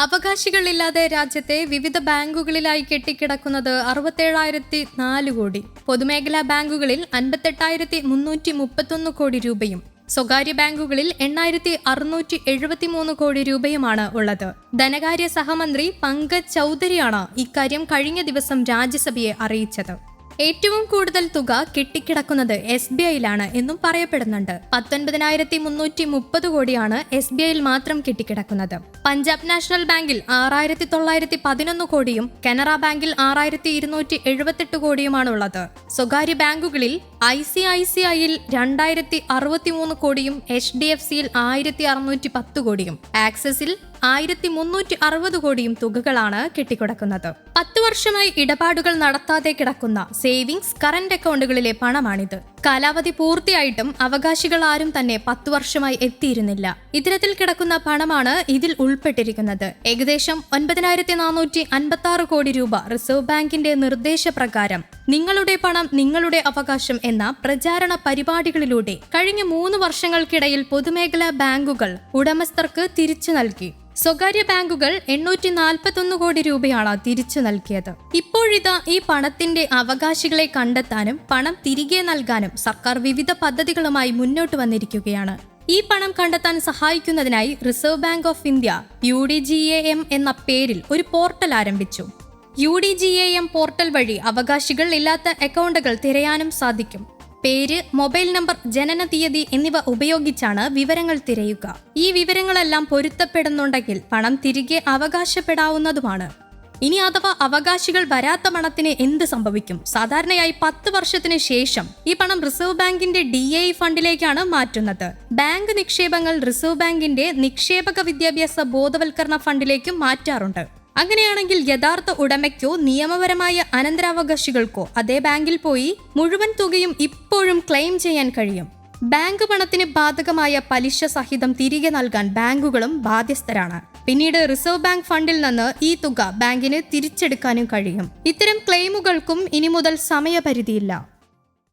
അവകാശികളില്ലാതെ രാജ്യത്തെ വിവിധ ബാങ്കുകളിലായി കെട്ടിക്കിടക്കുന്നത് 67,004 കോടി. പൊതുമേഖലാ ബാങ്കുകളിൽ 58,331 കോടി രൂപയും സ്വകാര്യ ബാങ്കുകളിൽ 8,673 കോടി രൂപയുമാണ് ഉള്ളത്. ധനകാര്യ സഹമന്ത്രി പങ്കജ് ചൌധരിയാണ് ഇക്കാര്യം കഴിഞ്ഞ ദിവസം രാജ്യസഭയെ അറിയിച്ചത്. ഏറ്റവും കൂടുതൽ തുക കെട്ടിക്കിടക്കുന്നത് SBIയിലാണ് എന്നും പറയപ്പെടുന്നുണ്ട്. 19,330 കോടിയാണ് SBIയിൽ മാത്രം കെട്ടിക്കിടക്കുന്നത്. പഞ്ചാബ് നാഷണൽ ബാങ്കിൽ 6,911 കോടിയും കനറ ബാങ്കിൽ 6,278 കോടിയുമാണുള്ളത്. സ്വകാര്യ ബാങ്കുകളിൽ ICICIയിൽ 2,063 കോടിയും HDFCയിൽ 1,610 കോടിയും ആക്സിസിൽ 1,360 കോടിയും തുകകളാണ് കെട്ടിക്കിടക്കുന്നത്. 10 വർഷമായി ഇടപാടുകൾ നടത്താതെ കിടക്കുന്ന സേവിങ്സ് കറന്റ് അക്കൗണ്ടുകളിലെ പണമാണിത്. കാലാവധി പൂർത്തിയായിട്ടും അവകാശികൾ ആരും തന്നെ 10 വർഷമായി എത്തിയിരുന്നില്ല. ഇത്തരത്തിൽ കിടക്കുന്ന പണമാണ് ഇതിൽ ഉൾപ്പെട്ടിരിക്കുന്നത്. ഏകദേശം 9,456 കോടി രൂപ റിസർവ് ബാങ്കിന്റെ നിർദ്ദേശപ്രകാരം നിങ്ങളുടെ പണം നിങ്ങളുടെ അവകാശം എന്ന പ്രചാരണ പരിപാടികളിലൂടെ കഴിഞ്ഞ 3 വർഷങ്ങൾക്കിടയിൽ പൊതുമേഖലാ ബാങ്കുകൾ ഉടമസ്ഥർക്ക് തിരിച്ചു നൽകി. സ്വകാര്യ ബാങ്കുകൾ 841 കോടി രൂപയാണ് തിരിച്ചു നൽകിയത്. ഇപ്പോഴിതാ ഈ പണത്തിന്റെ അവകാശികളെ കണ്ടെത്താനും പണം തിരികെ നൽകാനും സർക്കാർ വിവിധ പദ്ധതികളുമായി മുന്നോട്ട് വന്നിരിക്കുകയാണ്. ഈ പണം കണ്ടെത്താൻ സഹായിക്കുന്നതിനായി Reserve Bank of India UDGAM എന്ന പേരിൽ ഒരു പോർട്ടൽ ആരംഭിച്ചു. UDGAM പോർട്ടൽ വഴി അവകാശികൾ ഇല്ലാത്ത അക്കൗണ്ടുകൾ തിരയാനും സാധിക്കും. പേര്, മൊബൈൽ നമ്പർ, ജനന തീയതി എന്നിവ ഉപയോഗിച്ചാണ് വിവരങ്ങൾ തിരയുക. ഈ വിവരങ്ങളെല്ലാം പൊരുത്തപ്പെടുന്നുണ്ടെങ്കിൽ പണം തിരികെ അവകാശപ്പെടാവുന്നതുമാണ്. ഇനി അഥവാ അവകാശികൾ വരാത്ത പണത്തിന് എന്ത് സംഭവിക്കും? സാധാരണയായി 10 വർഷത്തിന് ശേഷം ഈ പണം റിസർവ് ബാങ്കിന്റെ DAE ഫണ്ടിലേക്കാണ് മാറ്റുന്നത്. ബാങ്ക് നിക്ഷേപങ്ങൾ റിസർവ് ബാങ്കിന്റെ നിക്ഷേപക വിദ്യാഭ്യാസ ബോധവൽക്കരണ ഫണ്ടിലേക്കും മാറ്റാറുണ്ട്. അങ്ങനെയാണെങ്കിൽ യഥാർത്ഥ ഉടമയ്ക്കോ നിയമപരമായ അനന്തരാവകാശികൾക്കോ അതേ ബാങ്കിൽ പോയി മുഴുവൻ തുകയും ഇപ്പോഴും ക്ലെയിം ചെയ്യാൻ കഴിയും. ബാങ്ക് പണത്തിന് ബാധകമായ പലിശ സഹിതം തിരികെ നൽകാൻ ബാങ്കുകളും ബാധ്യസ്ഥരാണ്. പിന്നീട് റിസർവ് ബാങ്ക് ഫണ്ടിൽ നിന്ന് ഈ തുക ബാങ്കിന് തിരിച്ചെടുക്കാനും കഴിയും. ഇത്തരം ക്ലെയിമുകൾക്കും ഇനി മുതൽ സമയപരിധിയില്ല.